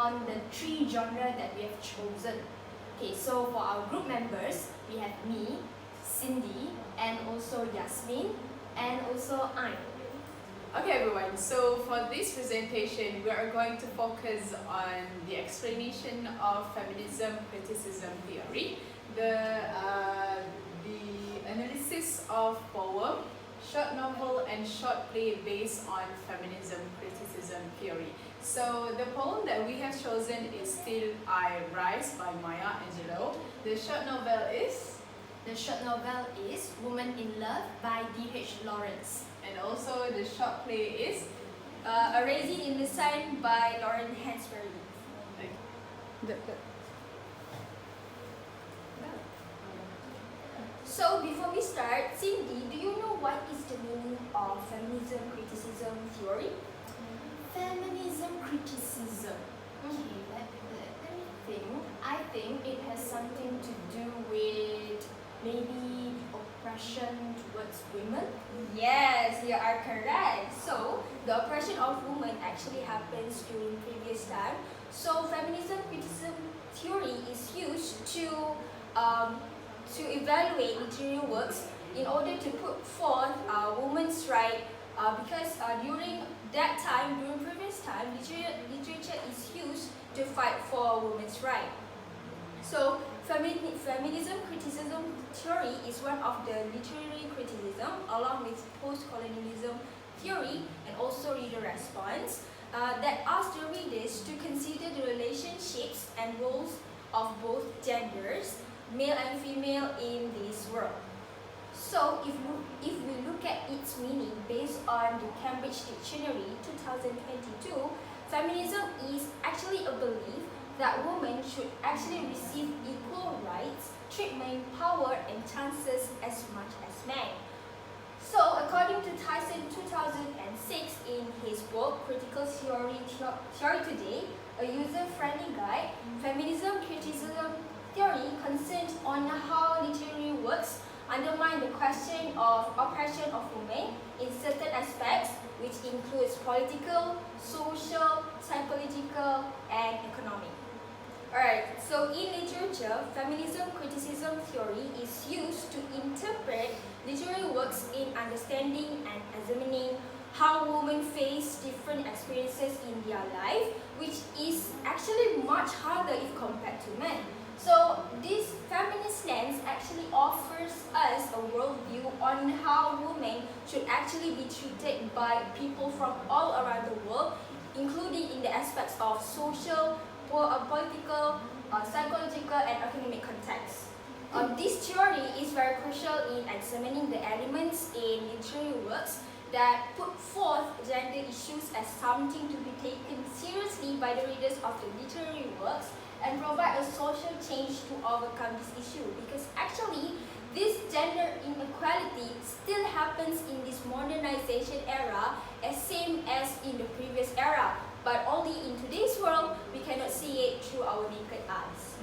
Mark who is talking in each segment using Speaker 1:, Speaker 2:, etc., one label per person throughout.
Speaker 1: on the 3 genres that we have chosen. Okay, so for our group members, we have me, Cindy, and also Yasmin, and also I.
Speaker 2: Okay everyone, so for this presentation we are going to focus on the explanation of feminism criticism theory, the analysis of poem, short novel and short play based on feminism criticism theory. So the poem that we have chosen is Still I Rise by Maya Angelou. The short novel is?
Speaker 1: The short novel is Woman in Love by D.H. Lawrence.
Speaker 2: And also the short play is?
Speaker 1: A Raisin in the Sun by Lauren Hansberry. So before we start, Cindy, do you know what is the meaning of feminism criticism theory?
Speaker 3: Feminism criticism.
Speaker 1: Okay, let me think. I think it has something to do with maybe oppression towards women? Yes, you are correct. So, the oppression of women actually happens during previous time. So, feminism criticism theory is used to evaluate literary works in order to put forth women's right because during that time, during previous time, literature is used to fight for women's right. So, feminism criticism theory is one of the literary criticism along with post-colonialism theory and also reader response that asks the readers to consider the relationships and roles of both genders, male and female, in this world. So, if we look at its meaning based on the Cambridge Dictionary 2022, feminism is actually a belief that women should actually receive equal rights, treatment, power, and chances as much as men. So, according to Tyson 2006 in his book Critical Theory Today, a user-friendly guide, feminism criticism theory concerns on how literary works undermine the question of oppression of women in certain aspects, which includes political, social, psychological, and economic. Alright, so in literature, feminism criticism theory is used to interpret literary works in understanding and examining how women face different experiences in their life, which is actually much harder if compared to men. So this feminist lens actually offers us a worldview on how women should actually be treated by people from all around the world, including in the aspects of social, political, psychological, and economic context. This theory is very crucial in examining the elements in literary works that put forth gender issues as something to be taken seriously by the readers of the literary works and provide a social change to overcome this issue, because actually this gender inequality still happens in this modernization era as same as in the previous era, but only in today's world we cannot see it through our naked eyes.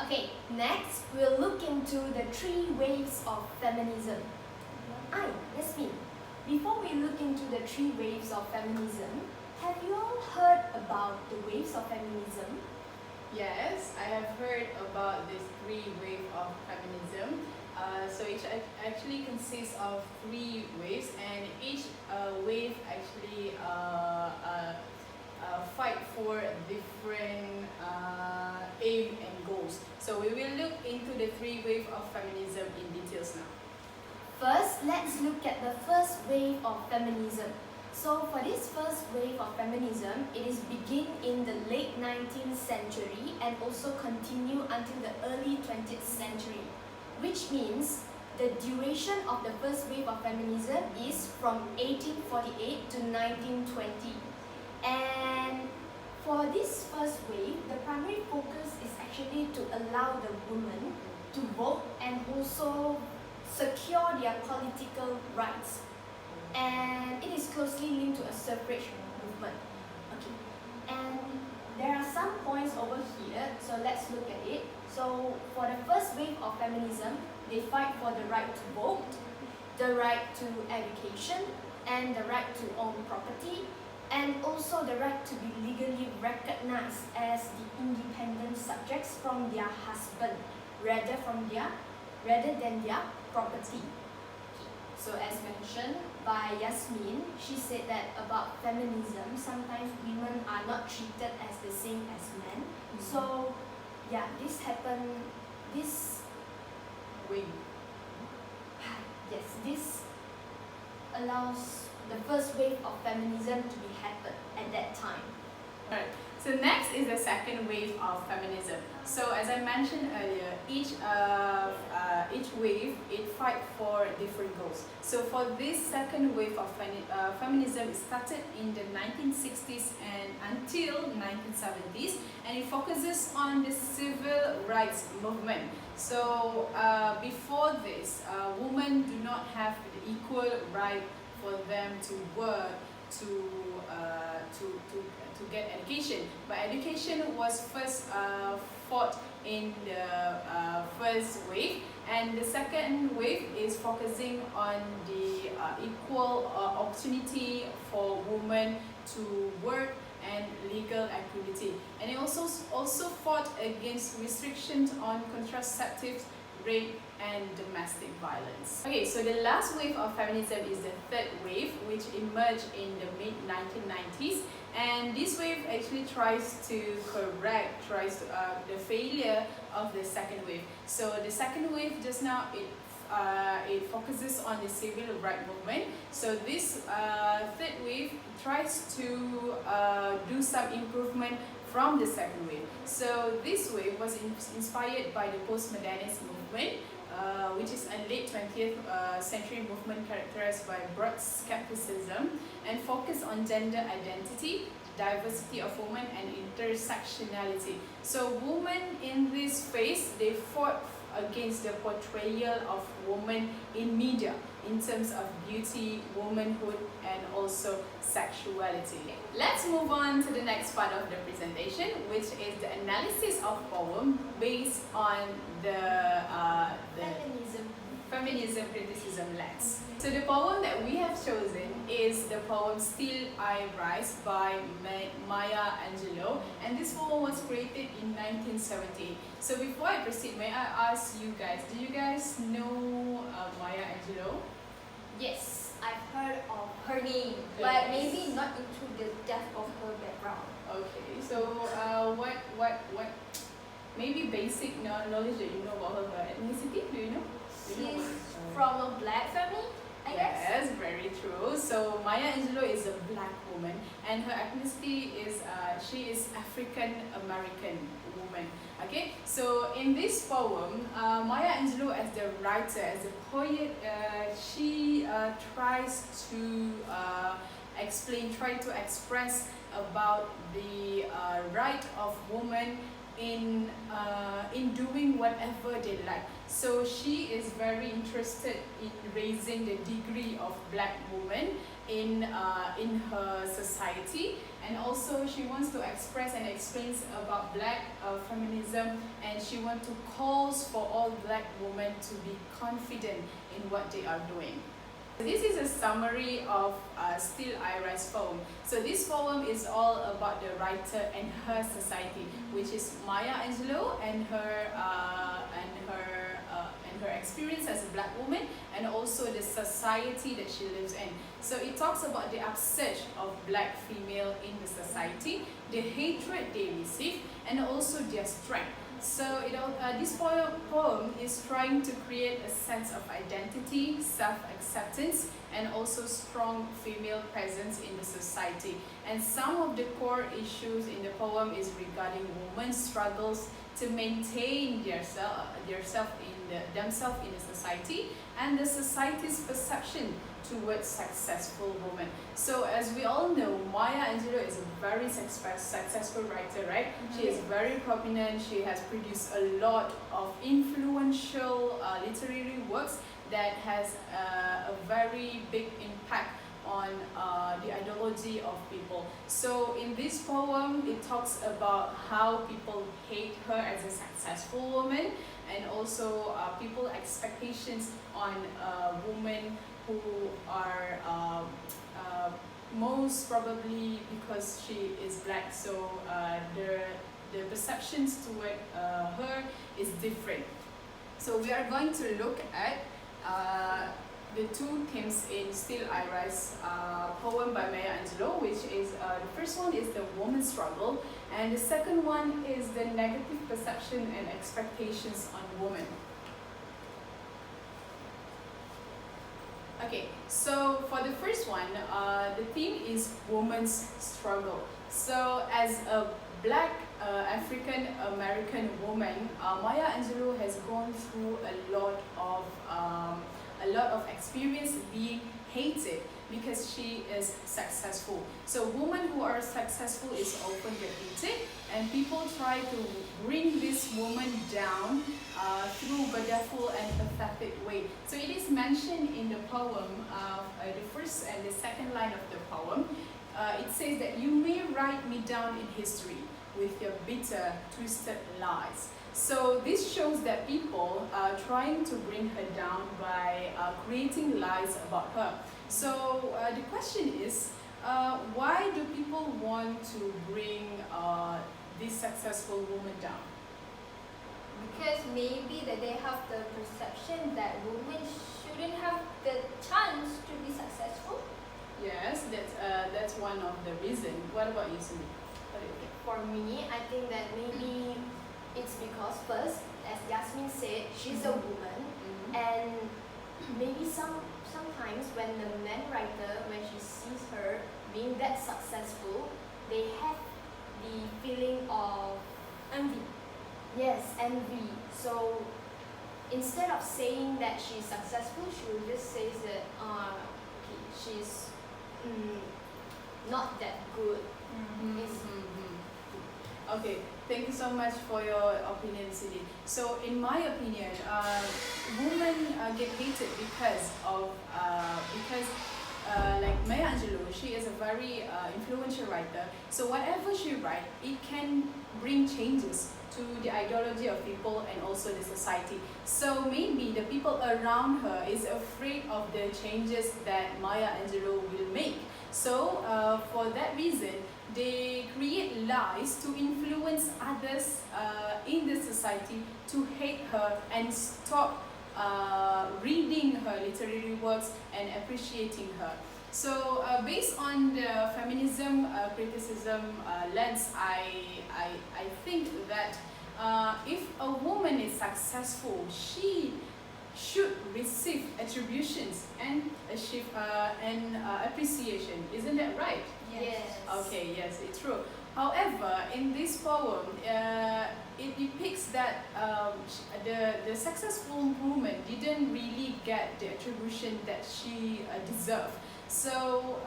Speaker 3: Okay, next we'll look into the 3 waves of feminism. Yasmin, before we look into the 3 waves of feminism, have you all heard about the waves of feminism?
Speaker 2: Yes, I have heard about this 3 waves of feminism. So it actually consists of 3 waves, and each wave actually fight for different aim and goals. So we will look into the 3 waves of feminism in details now.
Speaker 3: First, let's look at the first wave of feminism. So for this first wave of feminism, it is begin in the late 19th century and also continue until the early 20th century, which means the duration of the first wave of feminism is from 1848 to 1920. And for this first wave, the primary focus is actually to allow the women to vote and also secure their political rights. And it is closely linked to a suffrage movement. Okay. And there are some points over here, so let's look at it. So for the first wave of feminism, they fight for the right to vote, the right to education, and the right to own property, and also the right to be legally recognized as the independent subjects from their husband rather than their property. So as mentioned by Yasmin, she said that about feminism, sometimes women are not treated as the same as men. So yeah, this
Speaker 2: Wing.
Speaker 3: yes, this allows the first wave of feminism to be happen at that time.
Speaker 2: Alright, so next is the second wave of feminism. So as I mentioned earlier, each wave, it fight for different goals. So for this second wave of feminism, it started in the 1960s and until 1970s, and it focuses on the civil rights movement. So before this, women do not have the equal right for them to work, to get education. But education was first fought in the first wave, and the second wave is focusing on the equal opportunity for women to work and legal equality. And it also fought against restrictions on contraceptives, rape and domestic violence. Okay, so the last wave of feminism is the third wave, which emerged in the mid-1990s, and this wave actually tries to correct the failure of the second wave. So the second wave, just now, it focuses on the civil rights movement. So this third wave tries to do some improvement from the second wave. So this wave was inspired by the postmodernist movement, which is a late 20th century movement characterized by broad skepticism and focus on gender identity, diversity of women and intersectionality. So women in this phase, they fought against the portrayal of women in media in terms of beauty, womanhood and also sexuality. Let's move on to the next part of the presentation, which is the analysis of poem based on the feminism criticism lens. So the poem that we have chosen is the poem Still I Rise by Maya Angelou, and this poem was created in 1978. So before I proceed, may I ask you guys, do you guys know Maya Angelou?
Speaker 1: Yes, I've heard of her name, but maybe not into the depth of her background.
Speaker 2: Okay, so what maybe basic knowledge that you know about her ethnicity? Do you know?
Speaker 1: She's from a black family, I guess.
Speaker 2: Yes, very true. So Maya Angelou is a black woman, and her ethnicity is she is African American woman. Okay, so in this poem, Maya Angelou, as the writer, as a poet, she tries to try to express about the right of women in doing whatever they like. So she is very interested in raising the degree of black women in her society, and also she wants to express and explains about black feminism, and she wants to calls for all black women to be confident in what they are doing. This is a summary of Still I Rise poem. So this poem is all about the writer and her society, which is Maya Angelou and her experience as a black woman, and also the society that she lives in. So it talks about the upsurge of black female in the society, the hatred they receive, and also their strength. So this poem is trying to create a sense of identity, self-acceptance, and also strong female presence in the society. And some of the core issues in the poem is regarding women's struggles to maintain themselves in the society, and the society's perception towards successful women. So as we all know, Maya Angelou is a very successful writer, right? She is very prominent. She has produced a lot of influential literary works that has a very big impact on the ideology of people. So in this poem, it talks about how people hate her as a successful woman, and also people expectations on women who are most probably because she is black, so the perceptions toward her is different. So we are going to look at the two themes in Still I Rise poem by Maya Angelou, which is the first one is the woman's struggle, and the second one is the negative perception and expectations on women. Okay, so for the first one, the theme is woman's struggle. So as a black African American woman, Maya Angelou has gone through a lot of experience being hated because she is successful. So women who are successful is often get hated, and people try to bring this woman down through wonderful and pathetic way. So it is mentioned in the poem, the first and the second line of the poem. It says that you may write me down in history with your bitter, twisted lies. So this shows that people are trying to bring her down by creating lies about her. So the question is, why do people want to bring this successful woman down?
Speaker 1: Because maybe that they have the perception that women shouldn't have the chance to be successful.
Speaker 2: Yes, that's one of the reasons. What about you, Cindy? What do you think?
Speaker 3: For me, I think that maybe it's because first, as Yasmin said, she's a woman, and maybe sometimes when the man writer, when she sees her being that successful, they have the feeling of
Speaker 1: Envy.
Speaker 3: yes, envy. So instead of saying that she's successful, she will just say that okay, she's not that good.
Speaker 2: Okay, thank you so much for your opinion, Cindy. So in my opinion, women get hated because like Maya Angelou, she is a very influential writer. So whatever she writes, it can bring changes to the ideology of people and also the society. So maybe the people around her is afraid of the changes that Maya Angelou will make. So for that reason, they create lies to influence others in the society to hate her and stop reading her literary works and appreciating her. So based on the feminism criticism lens, I think that if a woman is successful, she should receive attributions and appreciation. Isn't that right?
Speaker 3: Yes.
Speaker 2: Okay, yes, it's true. However, in this poem, it depicts that the successful woman didn't really get the attribution that she deserved. So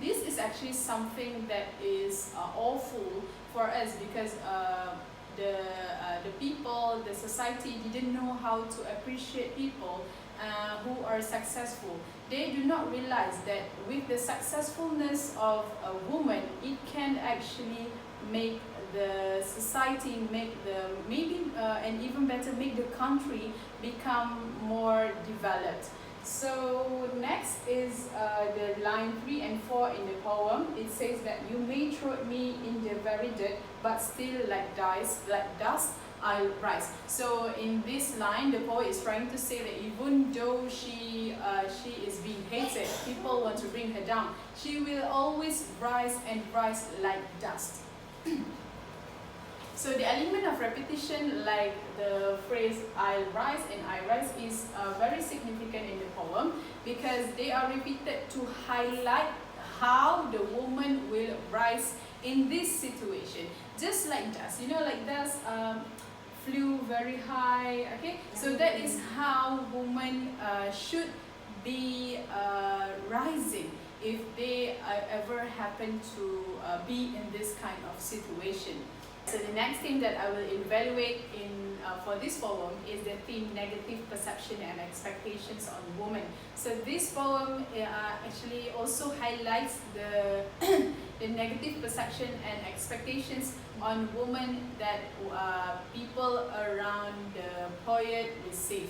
Speaker 2: this is actually something that is awful for us because the people, the society didn't know how to appreciate people who are successful. They do not realize that with the successfulness of a woman, it can actually make the society, and even better, make the country become more developed. So next is the line 3 and 4 in the poem. It says that you may throw me in the very dirt, but still like dust, I'll rise. So in this line, the poet is trying to say that even though she is being hated, people want to bring her down, she will always rise and rise like dust. So the element of repetition, like the phrase I'll rise and I rise, is very significant in the poem because they are repeated to highlight how the woman will rise in this situation. Just like dust, like dust flew very high, okay? So that is how women should be rising if they ever happen to be in this kind of situation. So the next thing that I will evaluate for this poem is the theme negative perception and expectations on women. So this poem actually also highlights the negative perception and expectations on women that people around the poet receive.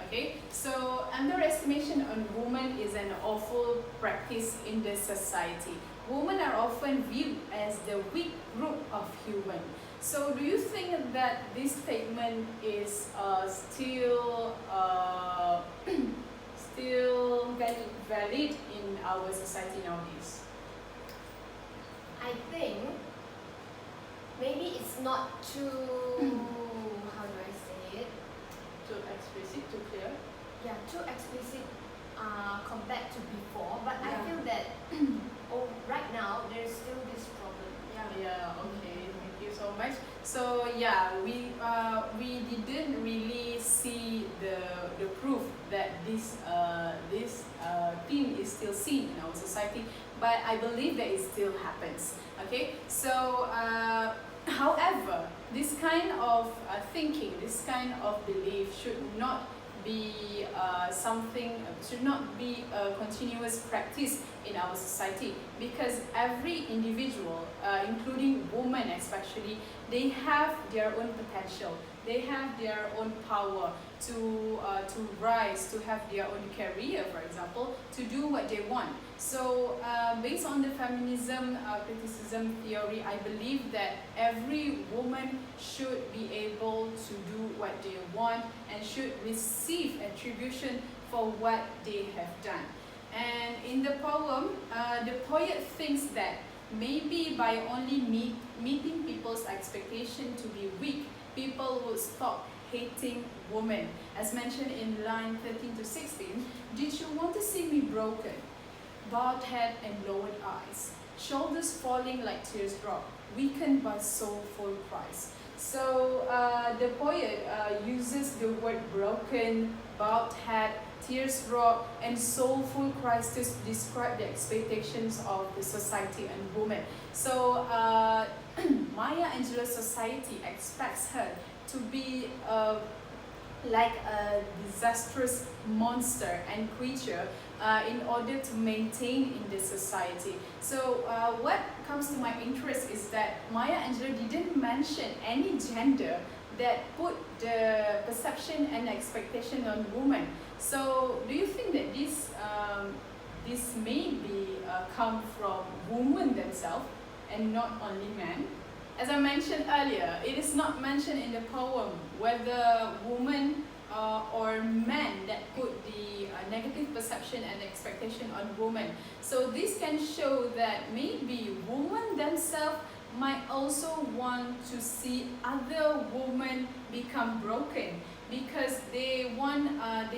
Speaker 2: Okay, so underestimation on women is an awful practice in the society. Women are often viewed as the weak group of human. So do you think that this statement is still still valid in our society nowadays?
Speaker 3: I think maybe it's not too, how do I say it?
Speaker 2: Too explicit, too clear?
Speaker 3: Yeah, too explicit compared to before, but I
Speaker 2: Yeah.
Speaker 3: feel that right now there's still this problem.
Speaker 2: Yeah, okay, thank you so much. So yeah, we didn't really see the proof that this thing is still seen in our society, but I believe that it still happens. Okay, so however, this kind of thinking, this kind of belief should not be should not be a continuous practice in our society, because every individual, including women especially, they have their own potential, they have their own power to rise, to have their own career, for example, to do what they want. So based on the feminism criticism theory, I believe that every woman should be able to do what they want and should receive attribution for what they have done. And in the poem, the poet thinks that maybe by only meeting people's expectation to be weak, people would stop hating women. As mentioned in line 13 to 16, did you want to see me broken? Bowed head and lowered eyes, shoulders falling like tears drop, weakened by soulful cries. So the poet uses the word broken, bowed head, tears drop, and soulful cries to describe the expectations of the society and women. So Maya Angelou's society expects her to be like a disastrous monster and creature in order to maintain in the society. So what comes to my interest is that Maya Angelou didn't mention any gender that put the perception and expectation on women. So do you think that this may be come from women themselves and not only men? As I mentioned earlier, it is not mentioned in the poem whether women or men that put the negative perception and expectation on women. So this can show that maybe women themselves might also want to see other women become broken, because they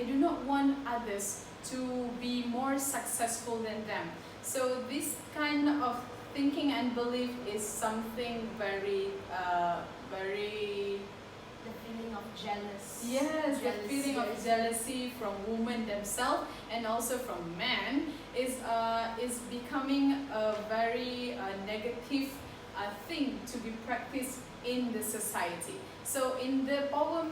Speaker 2: do not want others to be more successful than them. So this kind of thinking and belief is something very
Speaker 3: The feeling of jealous.
Speaker 2: yes, the feeling of jealousy from women themselves and also from men is becoming a very negative thing to be practiced in the society. So in the poem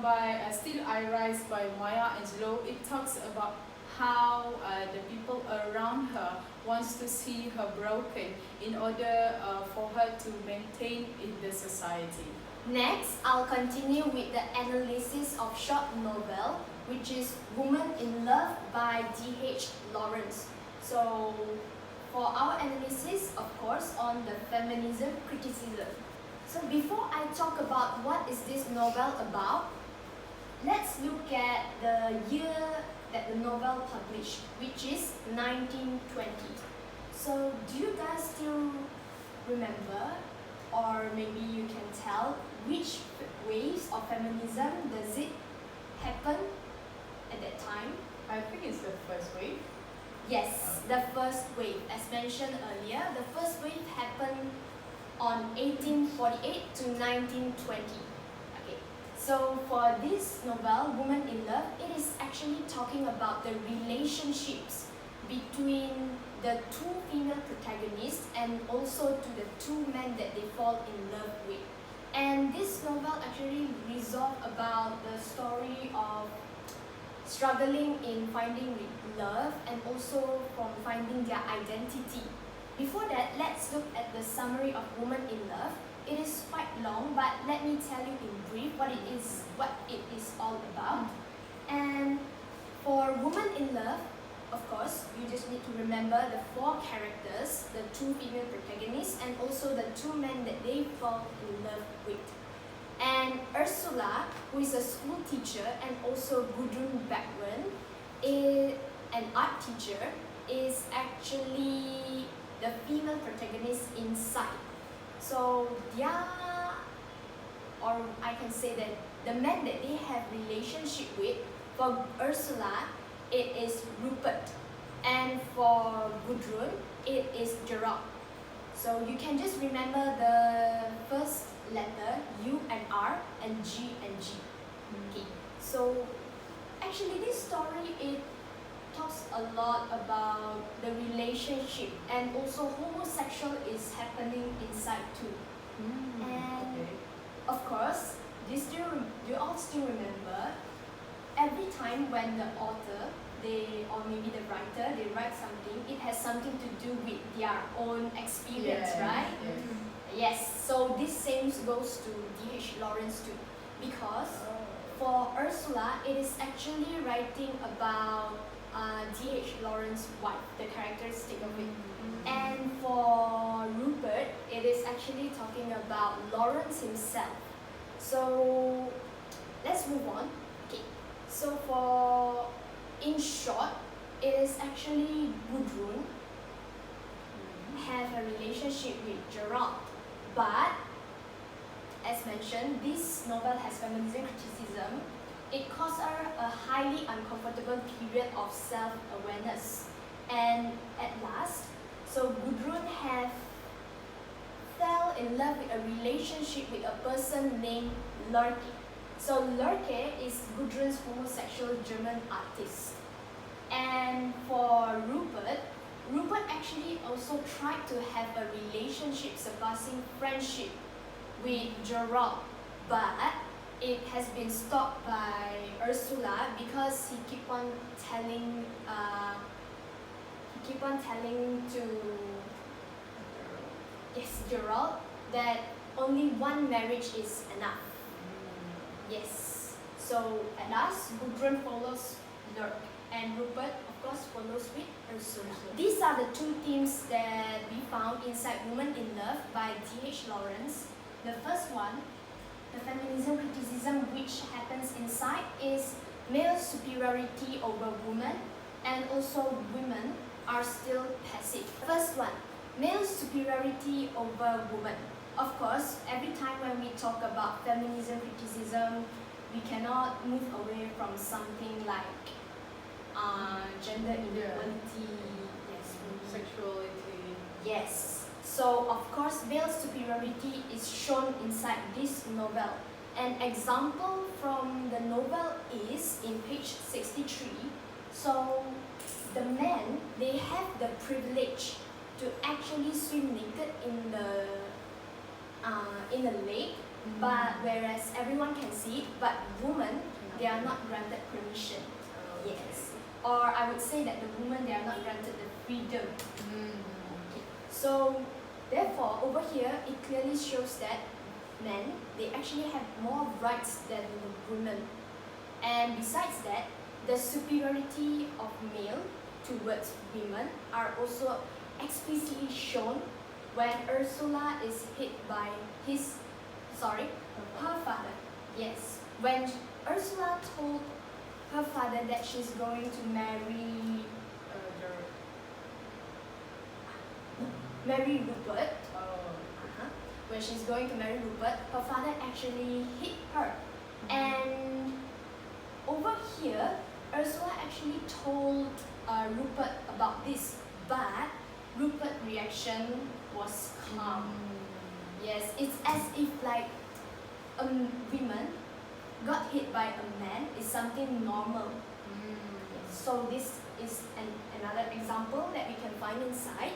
Speaker 2: by Still I Rise by Maya Angelou, it talks about how the people around her wants to see her broken in order for her to maintain in the society.
Speaker 3: Next, I'll continue with the analysis of short novel, which is Woman in Love by D.H. Lawrence. So, for our analysis, of course, on the feminism criticism. So before I talk about what is this novel about, let's look at the year that the novel published, which is 1920. So do you guys still remember, or maybe you can tell, which waves of feminism does it happen at that time?
Speaker 2: I think it's the first wave.
Speaker 3: Yes, the first wave. As mentioned earlier, the first wave happened on 1848 to 1920. Okay, so for this novel, Woman in Love, it is actually talking about the relationships between the two female protagonists and also to the two men that they fall in love with. And this novel actually resolved about the story of struggling in finding love and also from finding their identity. Before that, let's look at the summary of Woman in Love. It is quite long, but let me tell you in brief what it is all about. And for Woman in Love, of course, you just need to remember the 4 characters, the 2 female protagonists, and also the 2 men that they fall in love with. And Ursula, who is a school teacher, and also Gudrun Backwin, an art teacher, is actually the female protagonist inside. So or I can say that the men that they have relationship with, for Ursula, it is Rupert, and for Gudrun, it is Gerald. So you can just remember the first letter, U and R, and G and G. Okay. So actually this story, it talks a lot about the relationship, and also homosexual is happening inside too. And
Speaker 2: Okay.
Speaker 3: of course, you all still remember, every time when the author, or maybe the writer, they write something, it has something to do with their own experience, right? Yes, so this same goes to D.H. Lawrence too, because for Ursula, it is actually writing about D.H. Lawrence's wife, the characteristic of it. And for Rupert, it is actually talking about Lawrence himself. So let's move on. Okay, so in short, it is actually Gudrun have a relationship with Gerald, but as mentioned, this novel has feminism criticism. It caused her a highly uncomfortable period of self-awareness, and at last, so Gudrun fell in love with a relationship with a person named Lorke. So Lorke is Gudrun's homosexual German artist. And for Rupert actually also tried to have a relationship surpassing friendship with Gerald, but it has been stopped by Ursula because he keep on telling Gerald that only one marriage is enough. Yes. So at last, Gudrun follows Lurk, and Rupert, of course, follows with Ursula. These are the 2 themes that we found inside Woman in Love by D.H. Lawrence. The first one, the feminism criticism which happens inside, is male superiority over women, and also women are still passive. First one, male superiority over women. Of course, every time when we talk about feminism criticism, we cannot move away from something like gender inequality, yes,
Speaker 2: Sexuality.
Speaker 3: yes. So of course, male superiority is shown inside this novel. An example from the novel is in page 63. So the men, they have the privilege to actually swim naked in the lake, but whereas everyone can see it, but women, they are not granted permission. Yes. Or I would say that the women, they are not granted the freedom. So therefore, over here, it clearly shows that men, they actually have more rights than the women. And besides that, the superiority of male towards women are also explicitly shown when Ursula is hit by her father. Yes, when Ursula told her father that she's going to marry Rupert. When she's going to marry Rupert, her father actually hit her. And over here, Ursula actually told Rupert about this, but Rupert's reaction was calm. Yes, it's as if like women got hit by a man is something normal. So this is another example that we can find inside.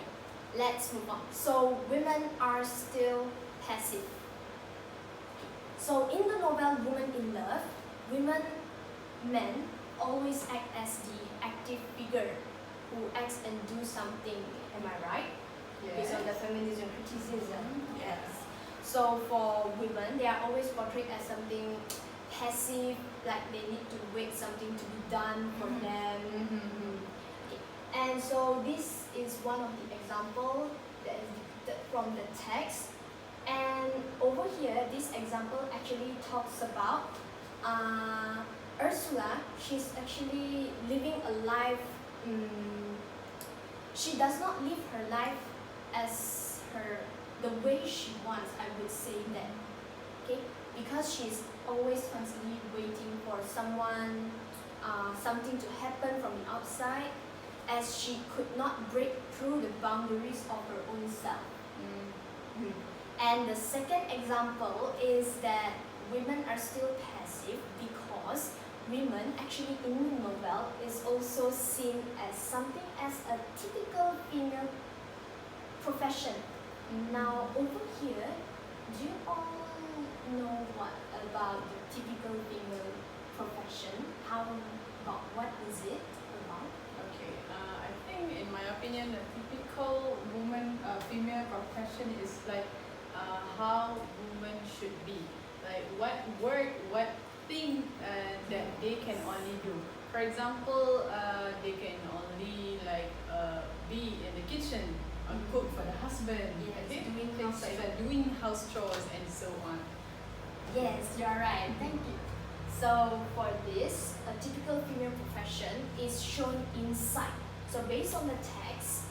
Speaker 3: Let's move on. So women are still passive. So in the novel Woman in Love, men always act as the active figure who acts and do something. Am I right? Based on the feminism criticism. Yes. So for women, they are always portrayed as something passive, like they need to wait something to be done for them. Okay. And so this is one of the example that is depicted from the text. And over here, this example actually talks about Ursula. She's actually living a life. She does not live her life as the way she wants. I would say that, okay, because she's always constantly waiting for someone, something to happen from the outside, as she could not break through the boundaries of her own self. And the second example is that women are still passive because women actually in the novel is also seen as something as a typical female profession. Now over here, do you all know what about the typical female profession? What is it about?
Speaker 2: Okay, I think in my opinion, a typical female profession is like how women should be, like what work, what thing that they can only do. For example, they can only like be in the kitchen, cook for the husband,
Speaker 3: Yes,
Speaker 2: doing things like that, doing house chores and so on.
Speaker 3: Yes, you are right. Thank you. So for this, a typical female profession is shown inside. So based on the text,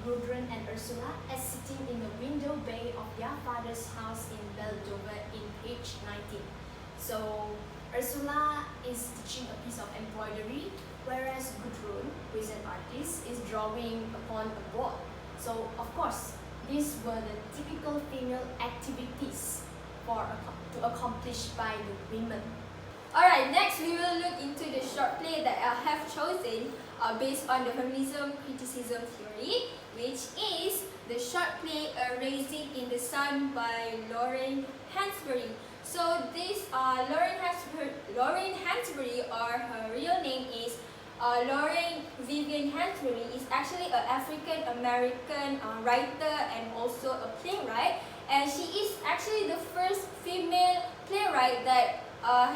Speaker 3: Gudrun and Ursula are sitting in the window bay of their father's house in Beldover in page 19. So Ursula is stitching a piece of embroidery, whereas Gudrun, who is an artist, is drawing upon a board. So of course, these were the typical female activities to accomplish by the women.
Speaker 1: Alright, next we will look into the short play that I have chosen based on the Feminism Criticism theory, which is the short play A Raisin in the Sun by Lauren Hansberry. So this Lauren Hansberry, or her real name is Lauren Vivian Hansberry, is actually an African-American writer and also a playwright, and she is actually the first female playwright that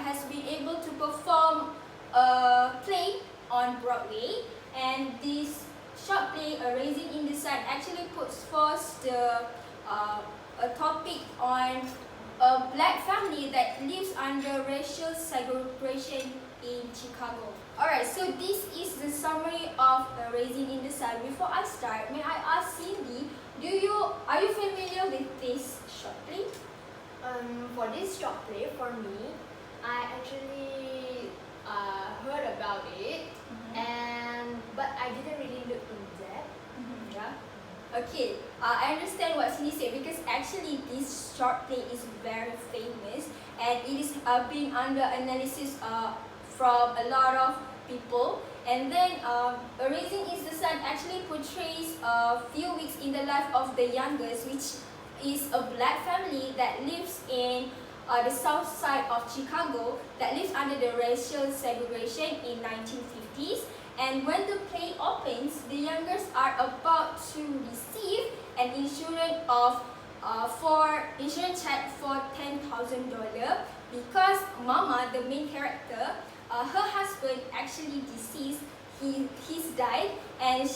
Speaker 1: has been able to perform a play on Broadway. And this short play, A Raisin in the Sun, actually puts forth a topic on a black family that lives under racial segregation in Chicago. Alright, so this is the summary of A Raisin in the Sun. Before I start, may I ask Cindy, are you familiar with this short play?
Speaker 3: For this short play, for me, I actually heard about it, but I didn't really look in depth.
Speaker 1: Yeah. Okay, I understand what Cindy said, because actually this short play is very famous and it is being under analysis from a lot of people. And then A Raisin in the Sun actually portrays a few weeks in the life of the youngest, which is a black family that lives in the south side of Chicago, that lives under the racial segregation in 1950s. And when the play opens, the youngers are about to receive an insurance check for $10,000 because Mama, the main character, her husband actually deceased. He's died, and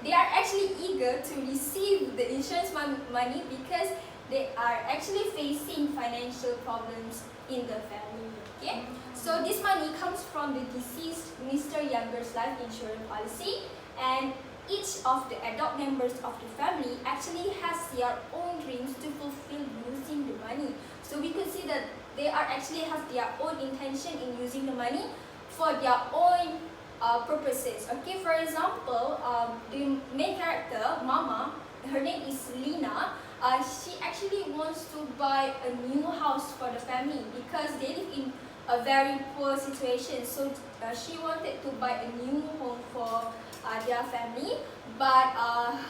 Speaker 1: they are actually eager to receive the insurance money because they are actually facing financial problems in the family. Okay, so this money comes from the deceased Mr. Younger's life insurance policy, and each of the adult members of the family actually has their own dreams to fulfill using the money. So we could see that they actually have their own intention in using the money for their own purposes. Okay, for example, the main character, Mama, her name is Lina. She actually wants to buy a new house for the family because they live in a very poor situation. So she wanted to buy a new home for their family, but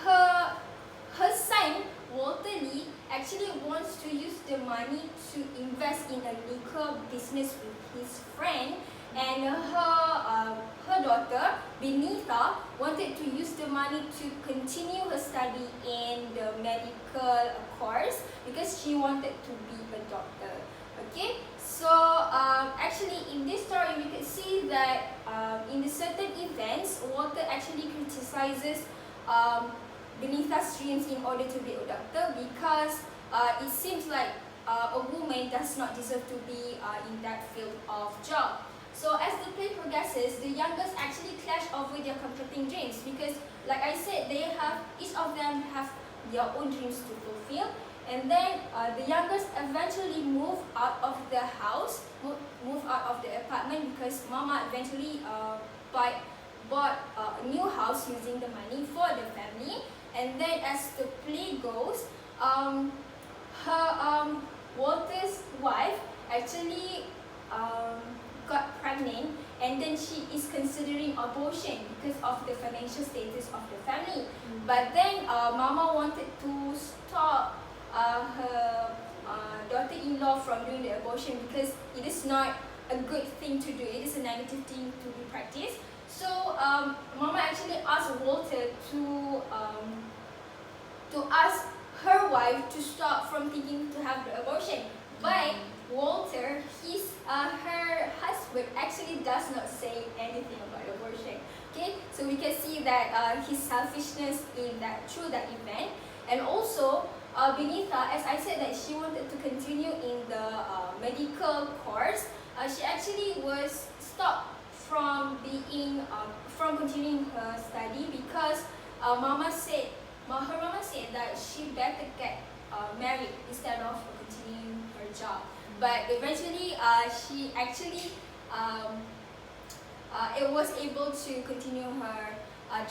Speaker 1: her son Walter Lee actually wants to use the money to invest in a liquor business with his friend, and her daughter Benita wanted to use the money to continue her study in the medical course because she wanted to be a doctor. Okay, So actually in this story we could see that in the certain events, Walter actually criticizes Benita's dreams in order to be a doctor because it seems like a woman does not deserve to be in that field of job. So as the play progresses, the youngest actually clash over their competing dreams because, like I said, each of them have their own dreams to fulfill. And then the youngest eventually move out of the house, move out of the apartment because Mama eventually bought a new house using the money for the family. And then as the play goes, Walter's wife actually got pregnant, and then she is considering abortion because of the financial status of the family. But then Mama wanted to stop her daughter-in-law from doing the abortion because it is not a good thing to do. It is a negative thing to be practiced. So Mama actually asked Walter to ask her wife to stop from thinking to have the abortion. But Walter, her husband, actually does not say anything about abortion. Okay, so we can see that his selfishness through that event. And also Benita, as I said, that she wanted to continue in the medical course. She actually was stopped from continuing her study because her mama said that she better get married instead of continuing her job. But eventually, she actually it was able to continue her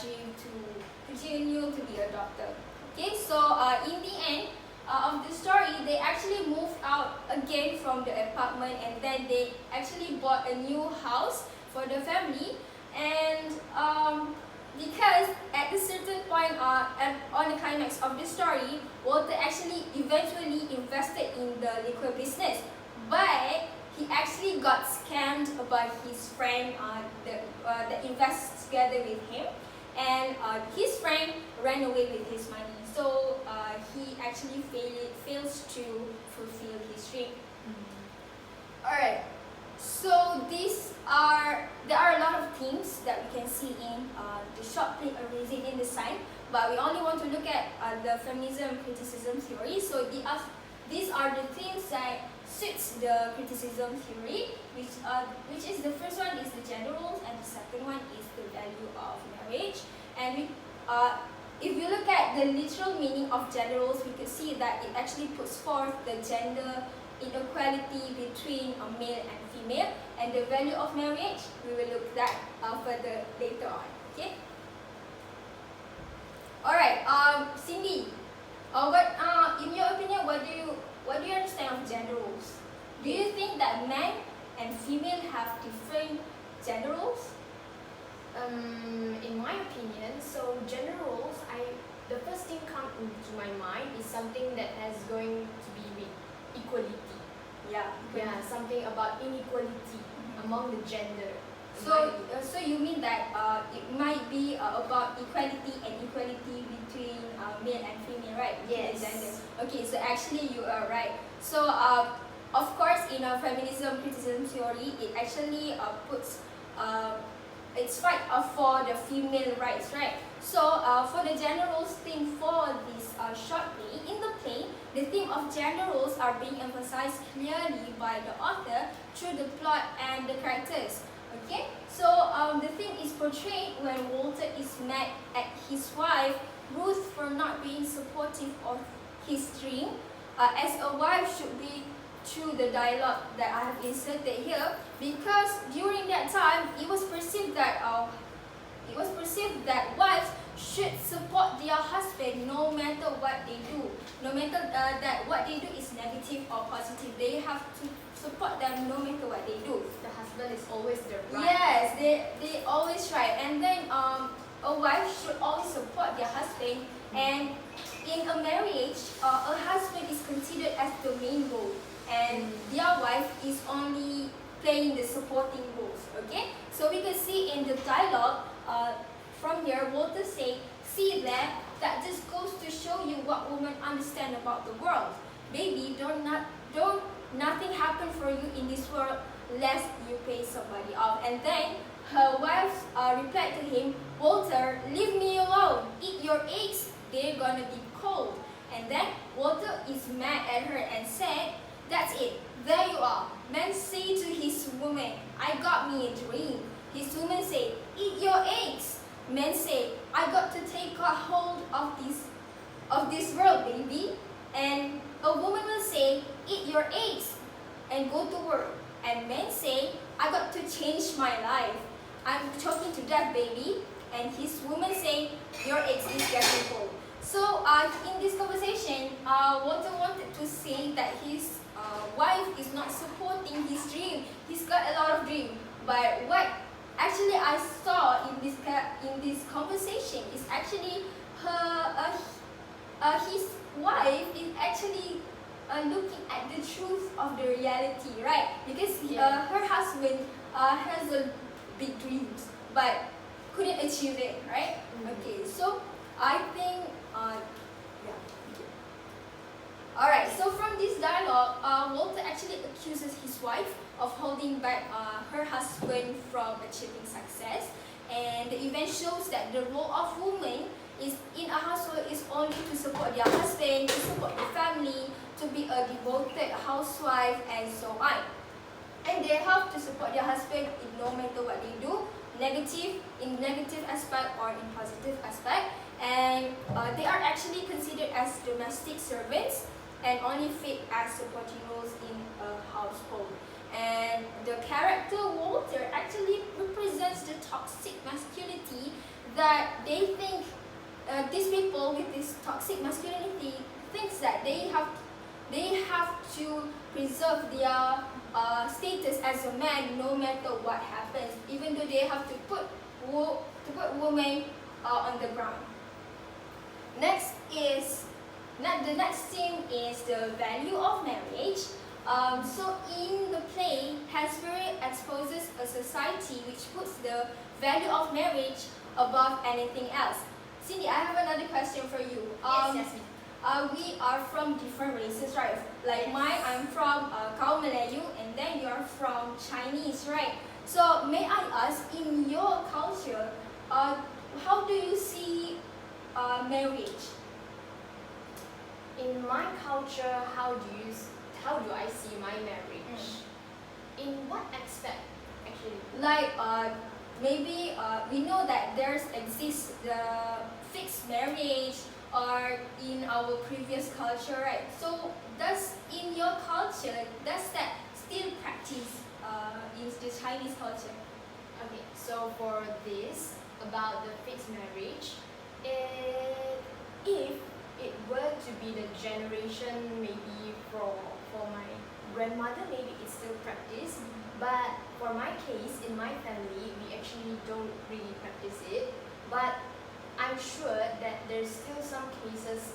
Speaker 1: dream to continue to be a doctor. Okay, so in the end of the story, they actually moved out again from the apartment, and then they actually bought a new house for the family. And because at a certain point on the climax of the story, Walter actually eventually invested in the liquor business, but he actually got scammed by his friend that invests together with him, and his friend ran away with his money. So he actually fails to fulfill his dream. Alright, so there are a lot of themes that we can see in the short play Erasing in the Sun, but we only want to look at the feminism criticism theory. So these are the themes that suits the criticism theory, which is the first one is the gender roles, and the second one is the value of marriage. And if you look at the literal meaning of gender roles, we could see that it actually puts forth the gender inequality between a male and female, and the value of marriage, we will look at that further later on. Okay. Alright, Cindy, in your opinion, what do you understand of gender roles? Do you think that men and female have different gender roles?
Speaker 3: In my opinion, so gender roles, the first thing come into my mind is something that has going to be with equality. Yeah, something about inequality among the gender.
Speaker 1: So you mean that it might be about equality and equality between male and female, right?
Speaker 3: Yes.
Speaker 1: Gender. Okay, so actually you are right. So of course, in a feminism criticism theory, it actually puts its fight for the female rights, right? So for the gender roles theme for this short play, in the play, the theme of gender roles are being emphasized clearly by the author through the plot and the characters. Okay, so the theme is portrayed when Walter is mad at his wife Ruth for not being supportive of his dream, as a wife should be, through the dialogue that I have inserted here, because during that time it was perceived that wives should support their husband no matter what they do, no matter that what they do is negative or positive. They have to support them no matter what they do.
Speaker 3: The husband is always the right.
Speaker 1: Yes, they always right. And then a wife should always support their husband, and in a marriage, a husband is considered as the main role, and their wife is only playing the supporting roles. Okay, so we can see in the dialogue from here, Walter say, "See there, that just goes to show you what women understand about the world. Baby, don't nothing happen for you in this world unless you pay somebody off. And then her wife replied to him, Walter, leave me alone. Eat your eggs. They're gonna be cold. And then Walter is mad at her and said, that's it. There you are. Man say to his woman, I got me a dream. His woman said, eat your eggs. Man said, I got to take a hold of this world, baby. And a woman will say, eat your eggs and go to work. And men say, I got to change my life. I'm choking to death, baby. And his woman say, your eggs is getting cold. So in this conversation, Walter wanted to say that his wife is not supporting his dream. He's got a lot of dream. But what actually I saw in this conversation is actually his wife is actually looking at the truth of the reality, right? Because her husband has a big dreams, but couldn't achieve it, right? Okay, so I think, Alright, so from this dialogue, Walter actually accuses his wife of holding back her husband from achieving success, and the event shows that the role of women is in a household is only to support their husband, to support the family, to be a devoted housewife, and so on. And they have to support their husband in no matter what they do, in negative aspect or in positive aspect, and they are actually considered as domestic servants and only fit as supporting roles in a household. And the character Walter actually represents the toxic masculinity that they think these people with this toxic masculinity thinks that they have to preserve their status as a man no matter what happens, even though they have to put women on the ground. The next theme is the value of marriage. So in the play, Hasbury exposes a society which puts the value of marriage above anything else. Cindy, I have another question for you.
Speaker 3: Yes, Yasmin.
Speaker 1: We are from different races, right? Like mine, I'm from Kaum Melayu, and then you are from Chinese, right? So may I ask, in your culture, how do you see marriage?
Speaker 3: In my culture, how do I see my marriage? In what aspect, actually?
Speaker 1: Like maybe we know that exists the fixed marriage, or in our previous culture, right? So in your culture, does that still practice in the Chinese culture?
Speaker 3: Okay, so for this, about the fixed marriage, if it were to be the generation maybe for my grandmother, maybe it's still practiced, but for my case, in my family, we actually don't really practice it, but I'm sure that there's still some cases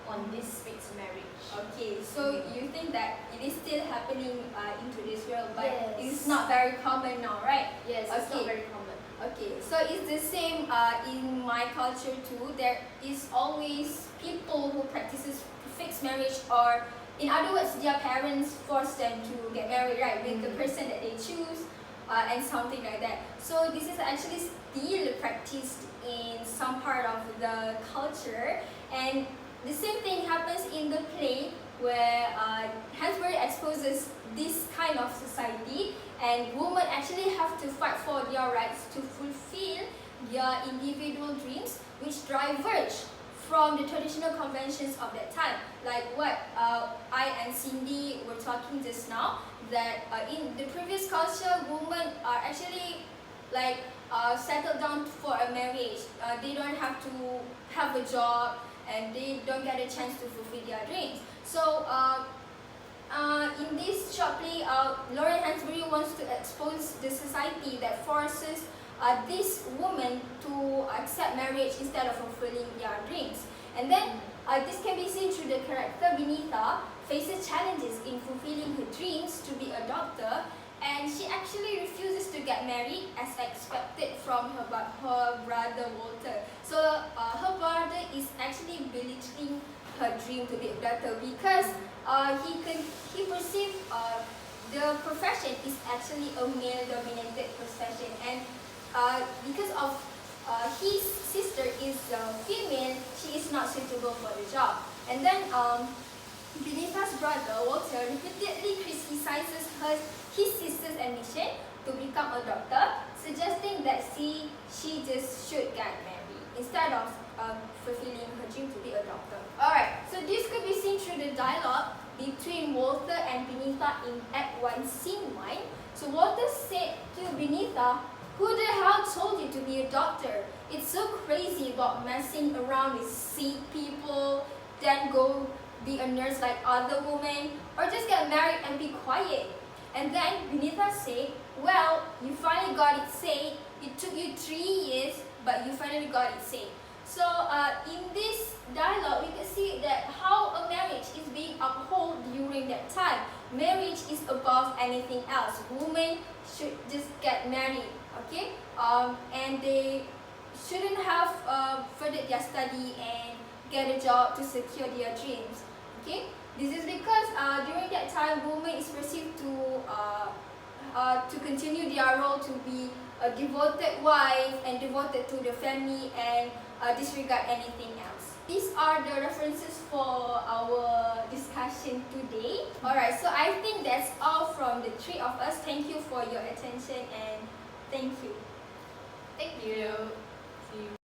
Speaker 3: on this fixed marriage.
Speaker 1: Okay, so you think that it is still happening into this world, but
Speaker 3: Yes.
Speaker 1: it's not very common now, right?
Speaker 3: Yes, it's not very common.
Speaker 1: Okay, so it's the same in my culture too. There is always people who practices fixed marriage, or in other words, their parents force them to get married, right, with the person that they choose, and something like that. So this is actually still practiced in some part of the culture, and the same thing happens in the play where Hasbury exposes this kind of society, and women actually have to fight for their rights to fulfill their individual dreams, which diverge from the traditional conventions of that time. Like what I and Cindy were talking just now, that in the previous culture, women are actually like settled down for a marriage. They don't have to have a job, and they don't get a chance to fulfill their dreams. So in this short play, Lauren Hansberry wants to expose the society that forces these women to accept marriage instead of fulfilling their dreams. And then this can be seen through the character Benita faces challenges in fulfilling her dreams to be a doctor, and she actually refuses to get married as expected from her brother Walter. So her brother is actually belittling her dream to be a doctor because he perceived the profession is actually a male-dominated profession, and because of his sister is female, she is not suitable for the job. And then Binti's brother Walter repeatedly criticizes his sister's ambition to become a doctor, suggesting that she just should get married instead of fulfilling her dream to be a doctor. Alright, so this could be seen through the dialogue between Walter and Binti in Act 1, Scene 1. So Walter said to Binti, "Who the hell told you to be a doctor? It's so crazy about messing around with sick people, then go be a nurse like other women, or just get married and be quiet." And then Binti said, "Well, you finally got it said. It took you 3 years, but you finally got it said." So in this dialogue, we can see that how a marriage is being upheld during that time. Marriage is above anything else. Women should just get married, okay? And they shouldn't have furthered their study and get a job to secure their dreams, okay? This is because during that time, women is perceived to continue their role to be a devoted wife and devoted to the family and disregard anything else. These are the references for our discussion today. Alright, so I think that's all from the three of us. Thank you for your attention and thank you.
Speaker 2: Thank you. See you.